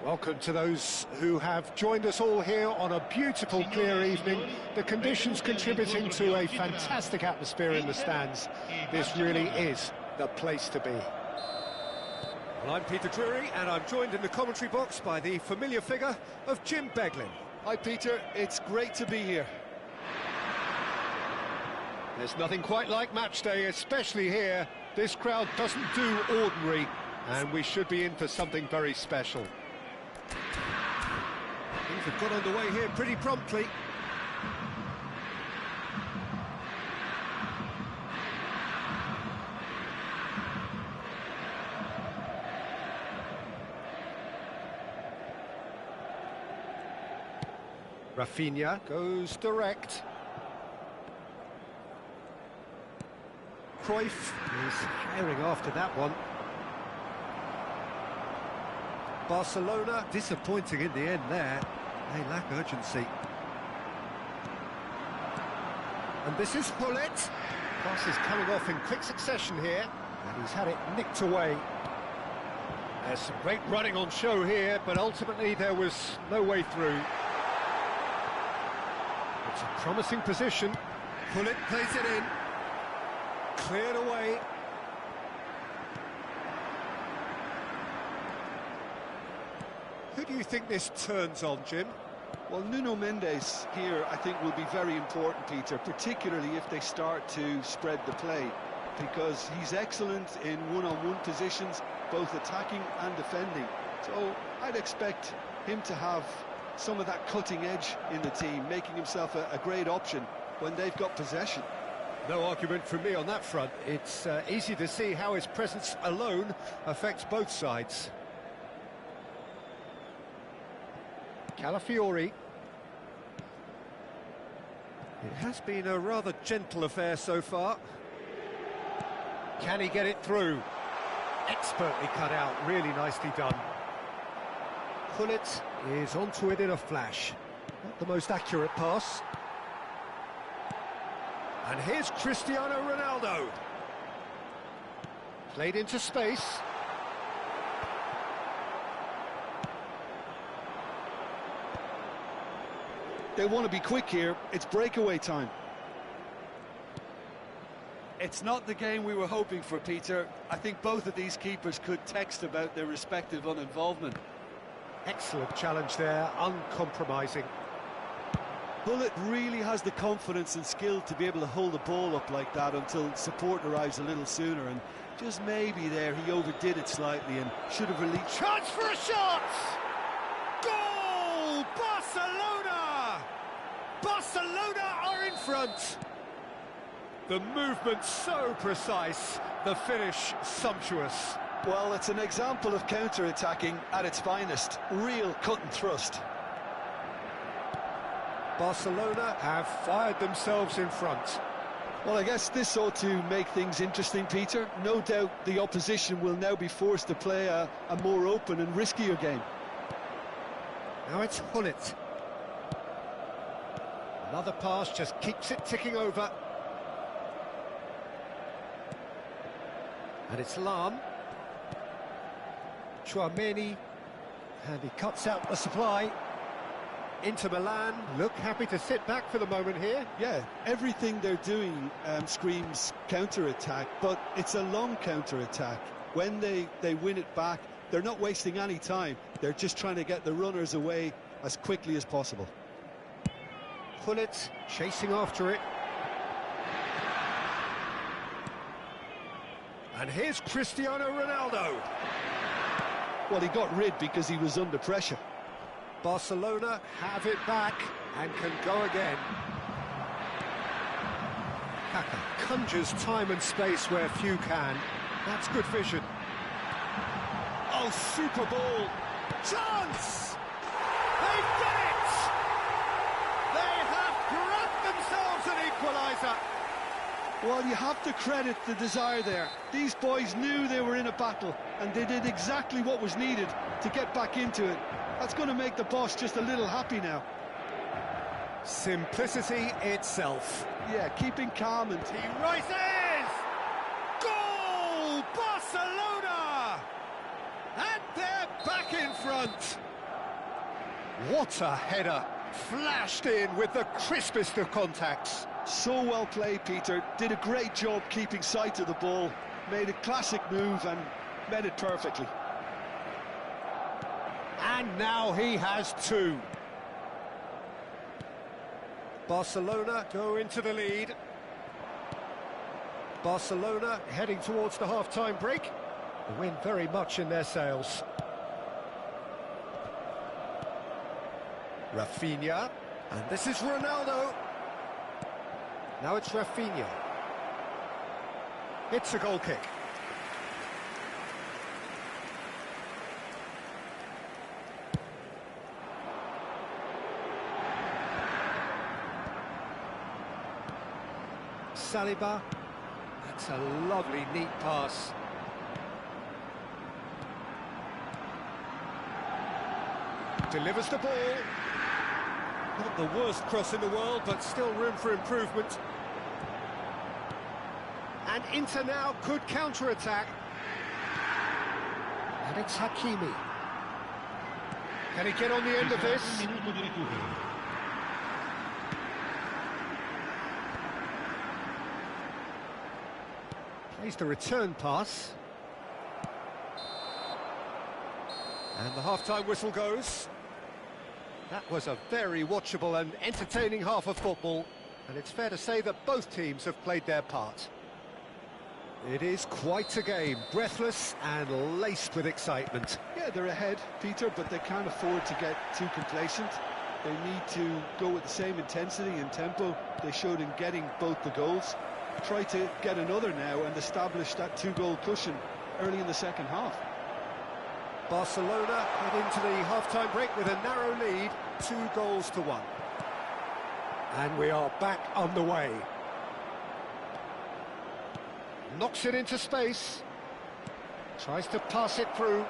Welcome to those who have joined us all here on a beautiful, clear evening. The conditions contributing to a fantastic atmosphere in the stands. This really is the place to be. Well, I'm Peter Drury, and I'm joined in the commentary box by the familiar figure of Jim Beglin. Hi, Peter. It's great to be here. There's nothing quite like match day, especially here. This crowd doesn't do ordinary, and we should be in for something very special. Things have got underway here pretty promptly. Rafinha goes direct. Cruyff is herring after that one. Barcelona disappointing in the end there. They lack urgency. And this is Gullit. Pass is coming off in quick succession here, and he's had it nicked away. There's some great running on show here, but ultimately there was no way through. It's a promising position. Gullit plays it in. Cleared away. Who do you think this turns on, Jim? Well, Nuno Mendes here, I think, will be very important, Peter, particularly if they start to spread the play, because he's excellent in one-on-one positions, both attacking and defending. So I'd expect him to have some of that cutting edge in the team, making himself a great option when they've got possession. No argument from me on that front. It's easy to see how his presence alone affects both sides. Calafiori. It has been a rather gentle affair so far. Can he get it through? Expertly cut out, really nicely done. Gullit is onto it in a flash. Not the most accurate pass. And here's Cristiano Ronaldo. Played into space. They want to be quick here. It's breakaway time. It's not the game we were hoping for, Peter. I think both of these keepers could text about their respective uninvolvement. Excellent challenge there, uncompromising. Gullit really has the confidence and skill to be able to hold the ball up like that until support arrives a little sooner, and just maybe there he overdid it slightly and should have released. Chance for a shot! Goal! Barcelona! Barcelona are in front! The movement so precise, the finish sumptuous. Well, it's an example of counter-attacking at its finest. Real cut and thrust. Barcelona have fired themselves in front. Well, I guess this ought to make things interesting, Peter. No doubt the opposition will now be forced to play a more open and riskier game. Now it's Gullit. Another pass just keeps it ticking over. And it's Lam. Chouameni. And he cuts out the supply. Inter Milan look happy to sit back for the moment here. Yeah, everything they're doing screams counter-attack, but it's a long counter-attack. When they win it back, they're not wasting any time. They're just trying to get the runners away as quickly as possible. Gullit chasing after it. And here's Cristiano Ronaldo. Well, he got rid because he was under pressure. Barcelona have it back and can go again. Kaka conjures time and space where few can. That's good vision. Oh, super ball. Chance! They've done it! They have grabbed themselves an equaliser. Well, you have to credit the desire there. These boys knew they were in a battle, and they did exactly what was needed to get back into it. That's going to make the boss just a little happy now. Simplicity itself. Yeah, keeping calm and... He rises! Goal! Barcelona! And they're back in front. What a header. Flashed in with the crispest of contacts. So well played, Peter. Did a great job keeping sight of the ball. Made a classic move and met it perfectly. And now he has two. Barcelona go into the lead. Barcelona heading towards the half-time break. The wind very much in their sails. Rafinha, and this is Ronaldo. Now it's Rafinha. It's a goal kick. Saliba. That's a lovely, neat pass. Delivers the ball. Not the worst cross in the world, but still room for improvement. And Inter now could counter-attack. And it's Hakimi. Can he get on the end of this? Plays the return pass. And the half-time whistle goes. That was a very watchable and entertaining half of football, and it's fair to say that both teams have played their part. It is quite a game, breathless and laced with excitement. Yeah, they're ahead, Peter, but they can't afford to get too complacent. They need to go with the same intensity and tempo they showed in getting both the goals. Try to get another now and establish that two-goal cushion early in the second half. Barcelona head into the half-time break with a narrow lead, 2-1. And we are back underway. Knocks it into space. Tries to pass it through.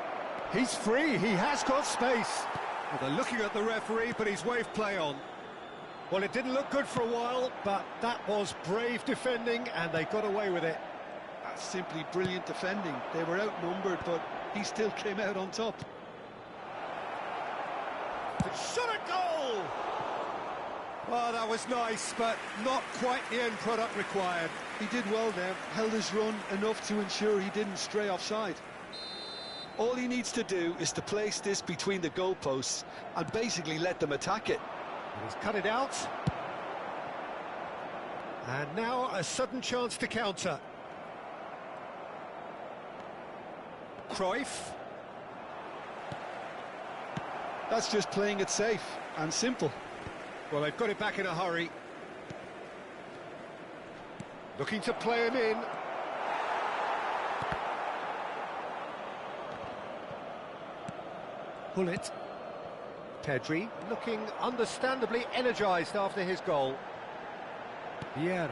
He's free, he has got space. Well, they're looking at the referee, but he's waved play on. Well, it didn't look good for a while, but that was brave defending, and they got away with it. That's simply brilliant defending. They were outnumbered, but he still came out on top. Shot a goal! Well, that was nice, but not quite the end product required. He did well there, held his run enough to ensure he didn't stray offside. All he needs to do is to place this between the goalposts and basically let them attack it. He's cut it out. And now a sudden chance to counter. Cruyff. That's just playing it safe and simple. Well, they've got it back in a hurry. Looking to play him in. Bullet. Pedri looking understandably energised after his goal. Vieira.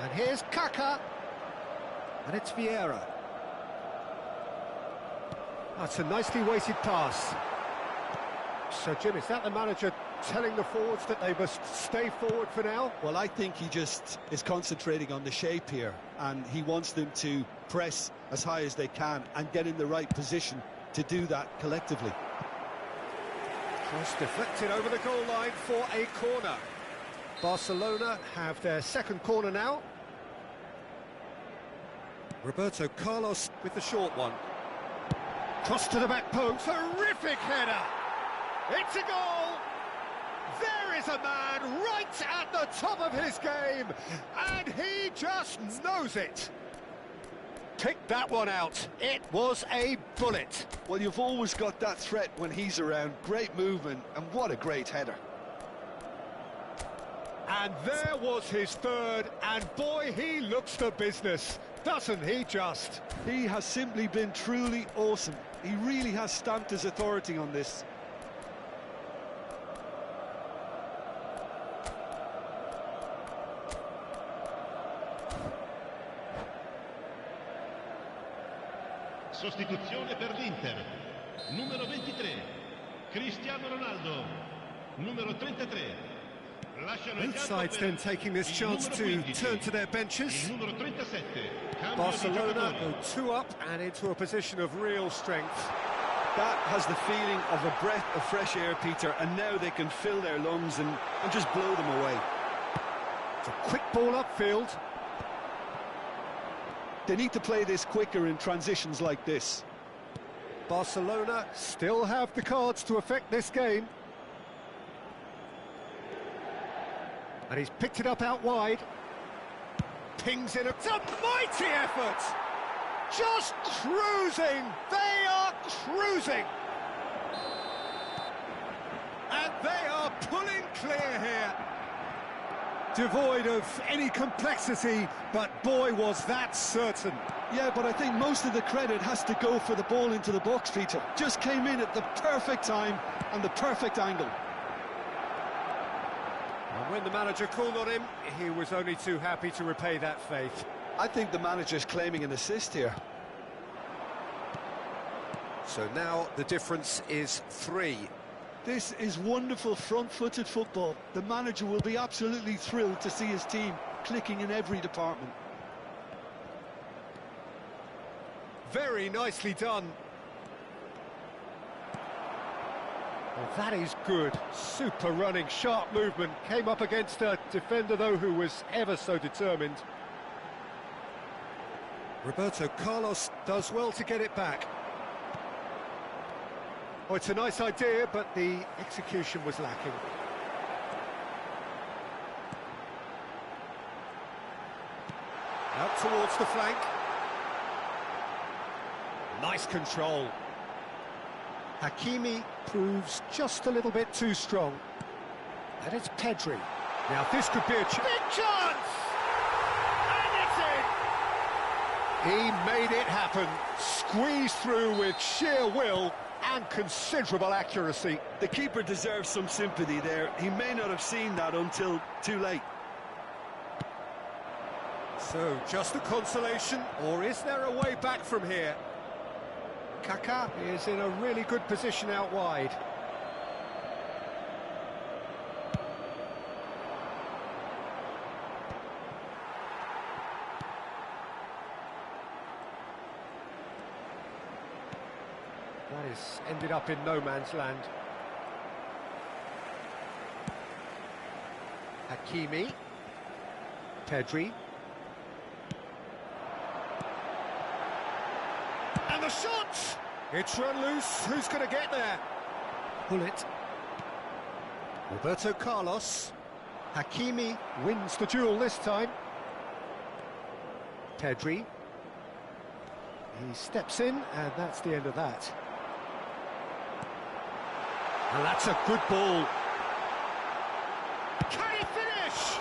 And here's Kaka. And it's Vieira. That's a nicely weighted pass. So, Jim, is that the manager telling the forwards that they must stay forward for now? Well, I think he just is concentrating on the shape here, and he wants them to press as high as they can and get in the right position to do that collectively. Cross deflected over the goal line for a corner. Barcelona have their second corner now. Roberto Carlos with the short one. Cross to the back post, terrific header! It's a goal! There is a man right at the top of his game, and he just knows it. Picked that one out. It was a bullet. Well, you've always got that threat when he's around. Great movement, and what a great header. And there was his third, and boy, he looks the business, doesn't he just? He has simply been truly awesome. He really has stamped his authority on this. Sostituzione per l'Inter. Numero 23, Cristiano Ronaldo. Numero 33. Both sides then taking this chance to turn to their benches. Barcelona go 2 up and into a position of real strength. That has the feeling of a breath of fresh air, Peter, and now they can fill their lungs and just blow them away. It's a quick ball upfield. They need to play this quicker in transitions like this. Barcelona still have the cards to affect this game. And he's picked it up out wide. Pings in. It's a mighty effort! Just cruising! They are cruising! And they are pulling clear here. Devoid of any complexity, but boy, was that certain. Yeah, but I think most of the credit has to go for the ball into the box, Peter. Just came in at the perfect time and the perfect angle. And when the manager called on him, he was only too happy to repay that faith. I think the manager's claiming an assist here. So now the difference is 3. This is wonderful front-footed football. The manager will be absolutely thrilled to see his team clicking in every department. Very nicely done. Well, that is good. Super running, sharp movement. Came up against a defender, though, who was ever so determined. Roberto Carlos does well to get it back. Oh, it's a nice idea, but the execution was lacking. Out towards the flank. Nice control. Hakimi proves just a little bit too strong. And it's Pedri. Now this could be a big chance! And it's in! He made it happen. Squeezed through with sheer will and considerable accuracy. The keeper deserves some sympathy there. He may not have seen that until too late. So, just a consolation, or is there a way back from here? Kaká is in a really good position out wide. That is ended up in no man's land. Hakimi. Pedri. And the shot! It's run loose. Who's going to get there? Pull it. Roberto Carlos. Hakimi wins the duel this time. Pedri. He steps in, and that's the end of that. And that's a good ball. Can he finish?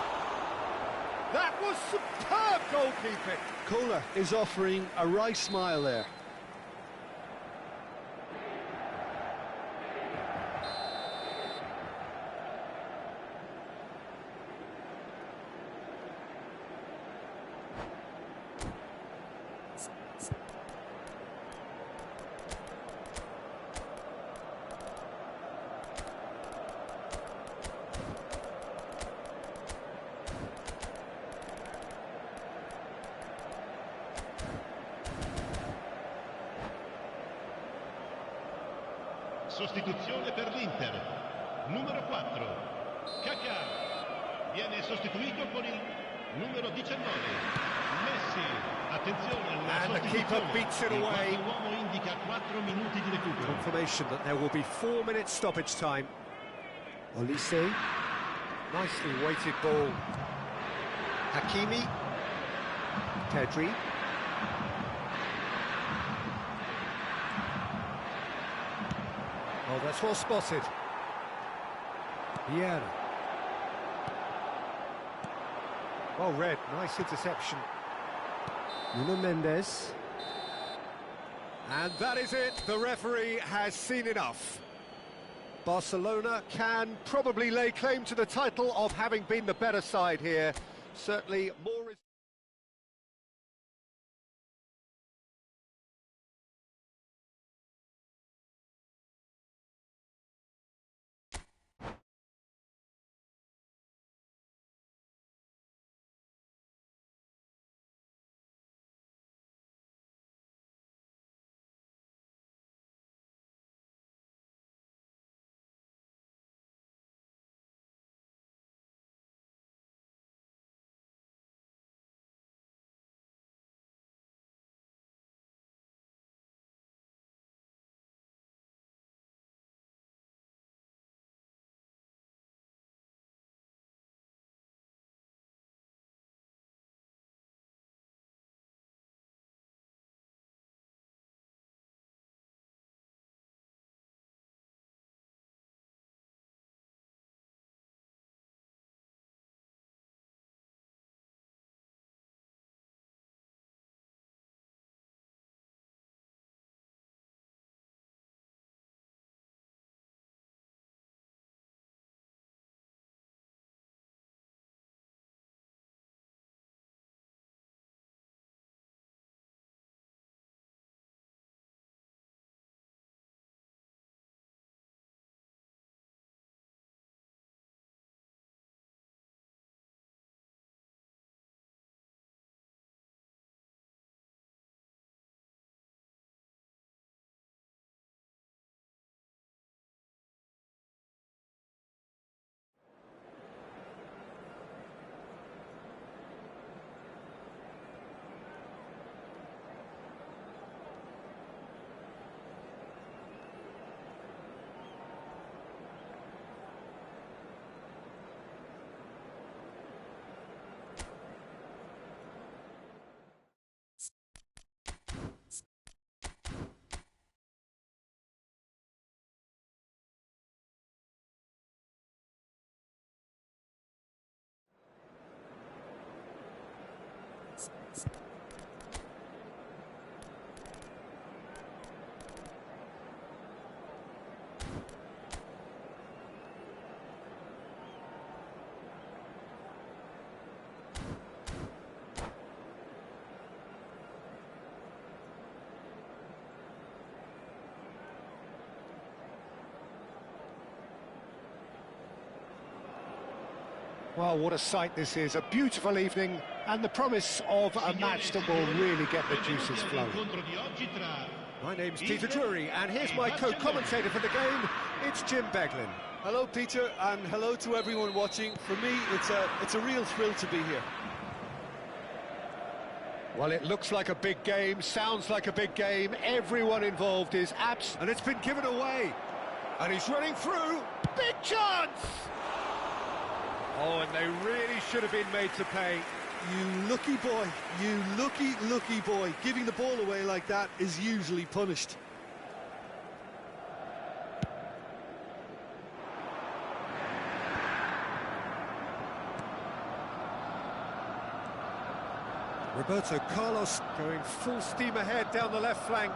That was superb goalkeeping. Kohler is offering a wry smile there. Sostituzione per l'Inter. Numero 4, Kaká. Viene sostituito con il numero 19, Messi. Attenzione alla And the keeper beats it away. L'uomo indica 4 minuti di recupero. Confirmation that there will be 4 minutes stoppage time. Olise. Nicely weighted ball. Hakimi. Pedri. Oh, that's well spotted. Vieira. Well read, nice interception. Nuno Mendes. And that is it, the referee has seen enough. Barcelona can probably lay claim to the title of having been the better side here. Certainly more... Well, what a sight this is, a beautiful evening, and the promise of a match that will really get the juices flowing. My name's Peter Drury, and here's my co-commentator for the game, it's Jim Beglin. Hello, Peter, and hello to everyone watching. For me, it's a real thrill to be here. Well, it looks like a big game, sounds like a big game, everyone involved is abs... And it's been given away, and he's running through, big chance! Oh, and they really should have been made to pay. You lucky boy, you lucky boy. Giving the ball away like that is usually punished. Roberto Carlos going full steam ahead down the left flank.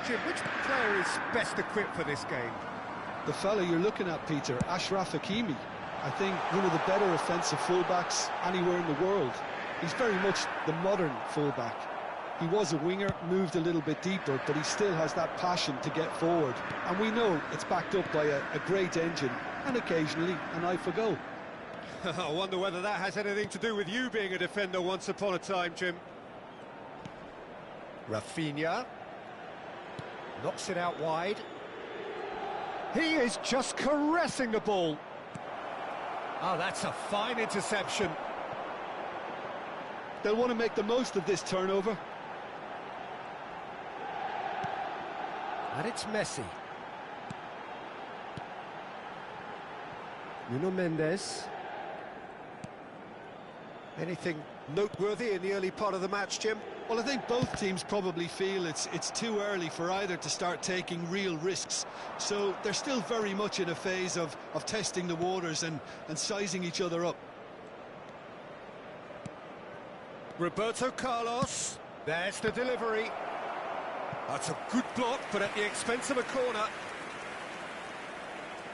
Jim, which player is best equipped for this game? The fella you're looking at, Peter, Achraf Hakimi. I think one of the better offensive fullbacks anywhere in the world. He's very much the modern fullback. He was a winger, moved a little bit deeper, but he still has that passion to get forward. And we know it's backed up by a great engine, and occasionally an eye for goal. I wonder whether that has anything to do with you being a defender once upon a time, Jim. Rafinha knocks it out wide. He is just caressing the ball. Oh, that's a fine interception. They'll want to make the most of this turnover. And it's Messi. Nuno Mendes. Anything noteworthy in the early part of the match, Jim? Well, I think both teams probably feel it's too early for either to start taking real risks. So they're still very much in a phase of testing the waters and sizing each other up. Roberto Carlos. There's the delivery. That's a good block, but at the expense of a corner.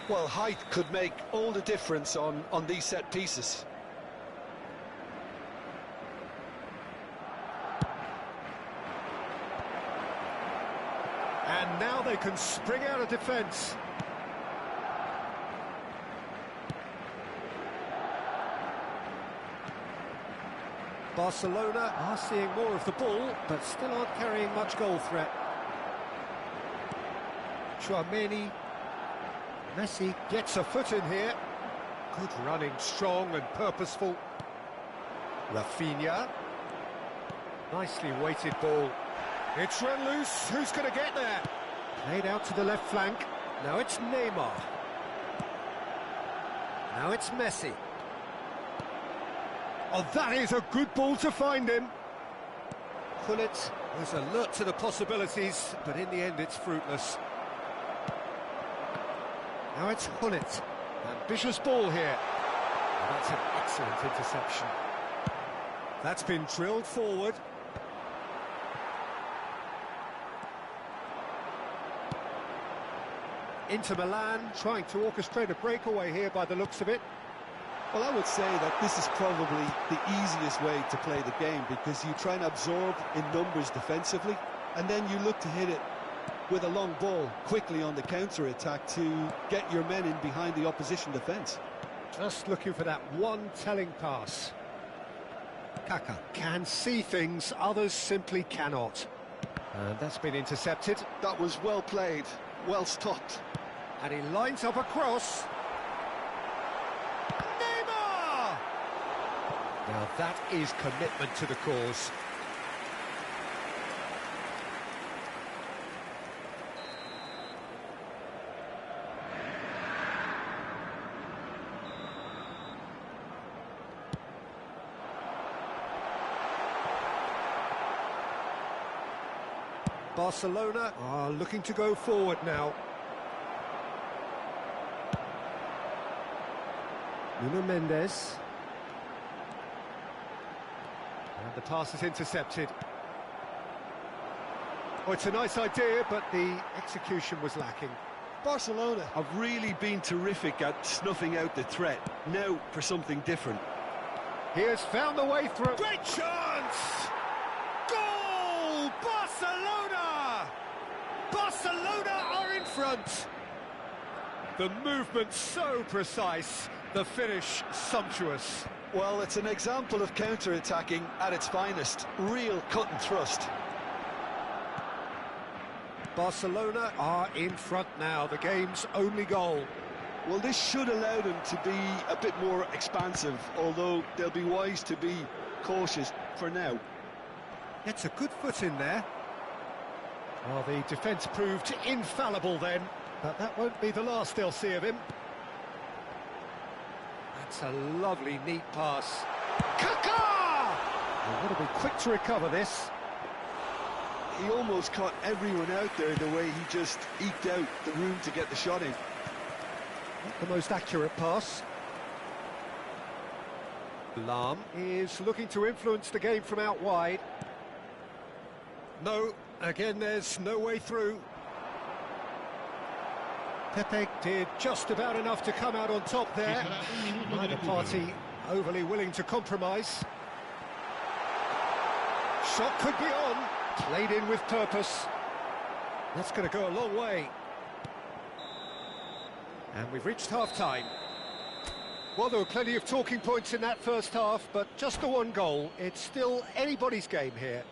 Well, height could make all the difference on these set pieces. And now they can spring out of defence. Barcelona are seeing more of the ball, but still aren't carrying much goal threat. Chouameni. Messi gets a foot in here. Good running, strong and purposeful. Rafinha. Nicely weighted ball. It's run loose. Who's going to get there? Played out to the left flank. Now it's Neymar. Now it's Messi. Oh, that is a good ball to find him. Gullit was alert to the possibilities, but in the end it's fruitless. Now it's Gullit. Ambitious ball here. And that's an excellent interception. That's been drilled forward. Inter Milan trying to orchestrate a breakaway here by the looks of it. Well, I would say that this is probably the easiest way to play the game, because you try and absorb in numbers defensively, and then you look to hit it with a long ball quickly on the counter-attack to get your men in behind the opposition defence. Just looking for that one telling pass. Kaka can see things others simply cannot. And that's been intercepted. That was well played, well stopped. And he lines up a cross. Neymar! Now that is commitment to the cause. Barcelona are looking to go forward now. Nuno Mendes. And the pass is intercepted. Oh, it's a nice idea, but the execution was lacking. Barcelona have really been terrific at snuffing out the threat. Now for something different. He has found the way through. Great chance! Goal! Barcelona! Barcelona are in front. The movement so precise, the finish sumptuous. Well, it's an example of counter-attacking at its finest. Real cut and thrust. Barcelona are in front now, the game's only goal. Well, this should allow them to be a bit more expansive, although they'll be wise to be cautious for now. Gets a good foot in there. Well, the defence proved infallible then, but that won't be the last they'll see of him. That's a lovely, neat pass. Kaka! They've got to be quick to recover this. He almost caught everyone out there the way he just eked out the room to get the shot in. Not the most accurate pass. Lahm is looking to influence the game from out wide. No, again there's no way through. Pepe did just about enough to come out on top there. Neither party overly willing to compromise. Shot could be on. Played in with purpose. That's going to go a long way. And we've reached half-time. Well, there were plenty of talking points in that first half, but just the one goal. It's still anybody's game here.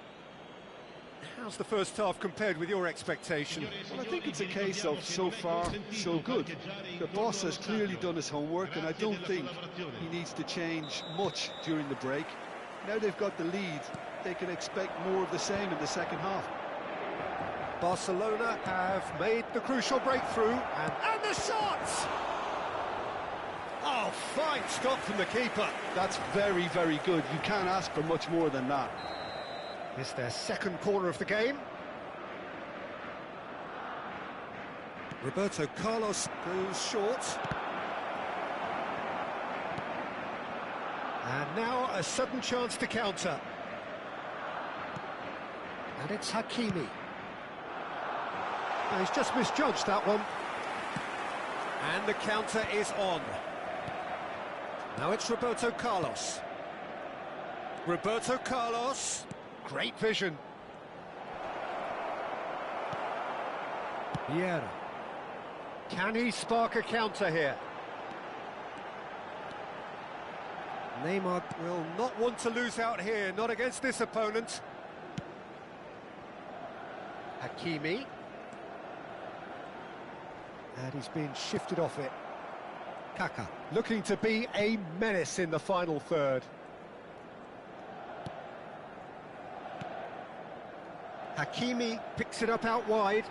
How's the first half compared with your expectation? Well, I think it's a case of so far, so good. The boss has clearly done his homework, and I don't think he needs to change much during the break. Now they've got the lead, they can expect more of the same in the second half. Barcelona have made the crucial breakthrough, and the shots! Oh, fine stop from the keeper. That's very, very good. You can't ask for much more than that. It's their second corner of the game. Roberto Carlos goes short. And now a sudden chance to counter. And it's Hakimi. He's just misjudged that one. And the counter is on. Now it's Roberto Carlos. Roberto Carlos. Great vision. Vieira. Can he spark a counter here? Neymar will not want to lose out here, not against this opponent. Hakimi. And he's been shifted off it. Kaka, looking to be a menace in the final third. Hakimi picks it up out wide.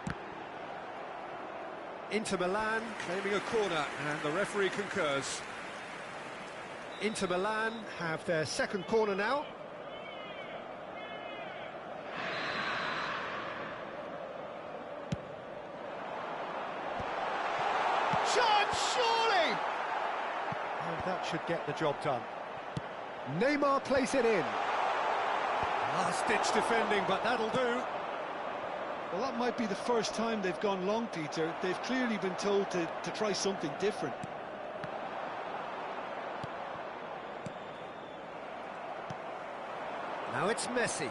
Inter Milan claiming a corner, and the referee concurs. Inter Milan have their second corner now. Chance, surely! And that should get the job done. Neymar plays it in. Last-ditch defending, but that'll do. Well, that might be the first time they've gone long, Peter. They've clearly been told to try something different. Now it's Messi.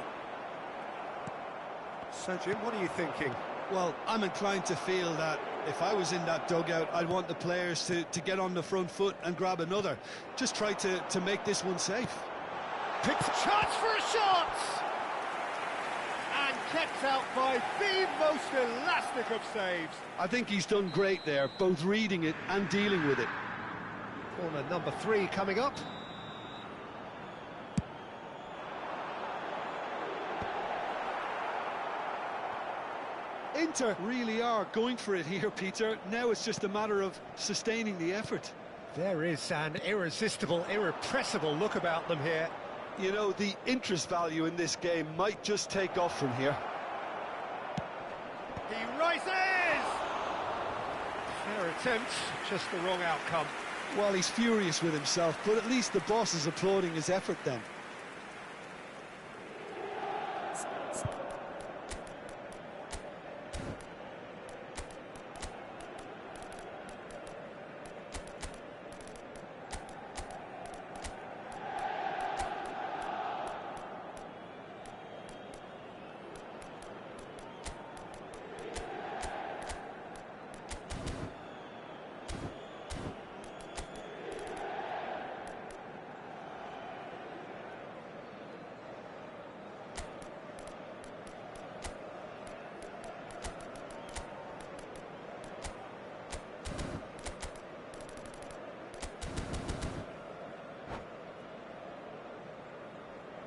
So, Jim, what are you thinking? Well, I'm inclined to feel that if I was in that dugout, I'd want the players to get on the front foot and grab another. Just try to make this one safe. Picks a chance for a shot! And kept out by the most elastic of saves. I think he's done great there, both reading it and dealing with it. Corner number 3 coming up. Inter really are going for it here, Peter. Now it's just a matter of sustaining the effort. There is an irresistible, irrepressible look about them here. You know, the interest value in this game might just take off from here. He rises! Fair attempt, just the wrong outcome. Well, he's furious with himself, but at least the boss is applauding his effort then.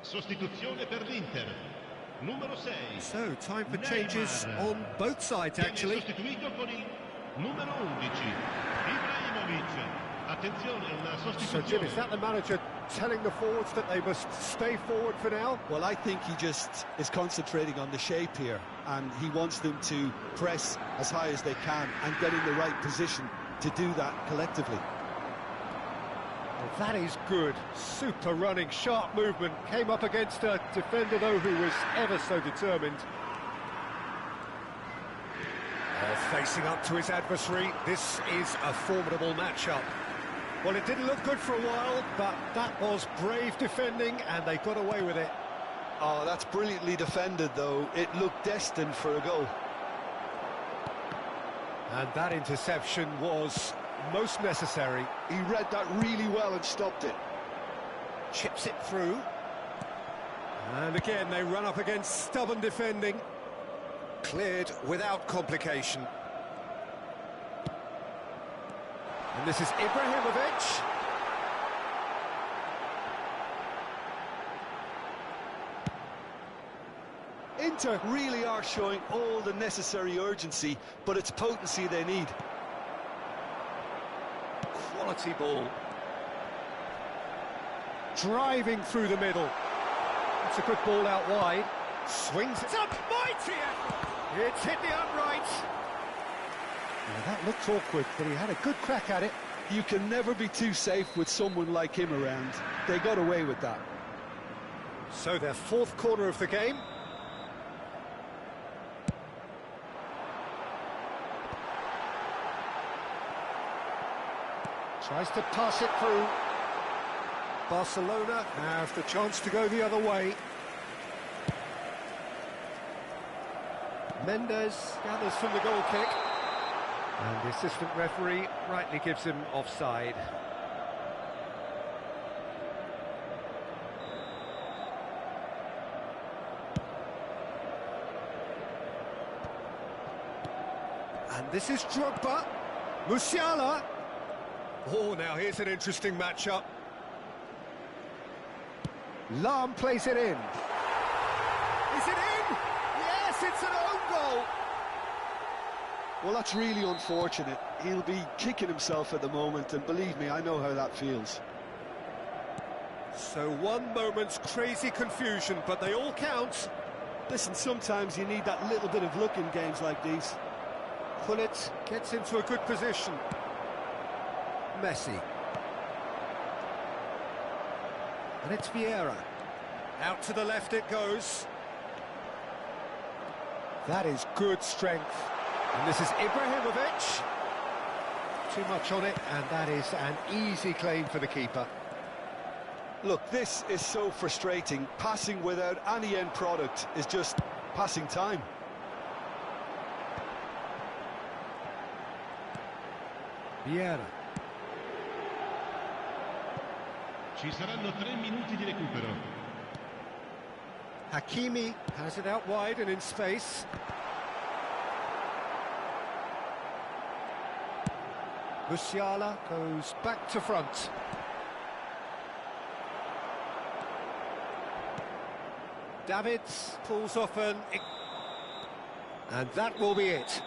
Sostituzione per l'Inter. Numero 6. So, time for changes on both sides, actually. Sostituito con il numero 11. Ibrahimovic. Attenzione, una sostituzione. So, Jim, is that the manager telling the forwards that they must stay forward for now? Well, I think he just is concentrating on the shape here, and he wants them to press as high as they can and get in the right position to do that collectively. Well, that is good. Super running, sharp movement. Came up against a defender, though, who was ever so determined. Facing up to his adversary, this is a formidable matchup. Well, it didn't look good for a while, but that was brave defending, and they got away with it. Oh, that's brilliantly defended, though. It looked destined for a goal. And that interception was most necessary. He read that really well and stopped it. Chips it through. And again, they run up against stubborn defending. Cleared without complication. And this is Ibrahimovic. Inter really are showing all the necessary urgency, but it's potency they need. Quality ball. driving through the middle. It's a good ball out wide. Swings it up, mighty effort! It's hit the uprights. Well, that looked awkward, but he had a good crack at it. You can never be too safe with someone like him around. They got away with that. So their fourth corner of the game. Tries to pass it through. Barcelona have the chance to go the other way. Mendes gathers from the goal kick. And the assistant referee rightly gives him offside. And this is Drogba. Musiala. Oh, now here's an interesting matchup. Lahm plays it in. Is it in? Yes, it's an own goal. Well, that's really unfortunate. He'll be kicking himself at the moment, and believe me, I know how that feels. So one moment's crazy confusion, but they all count. Listen, sometimes you need that little bit of luck in games like these. Gullit gets into a good position. Messi. And it's Vieira. Out to the left it goes. That is good strength. And this is Ibrahimovic. Too much on it, and that is an easy claim for the keeper. Look, this is so frustrating. Passing without any end product is just passing time. Vieira. Ci saranno 3 minuti di recupero. Hakimi has it out wide and in space. Musiala goes back to front. Davids pulls off and that will be it.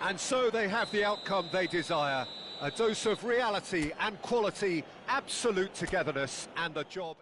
And so they have the outcome they desire. A dose of reality and quality, absolute togetherness, and the job...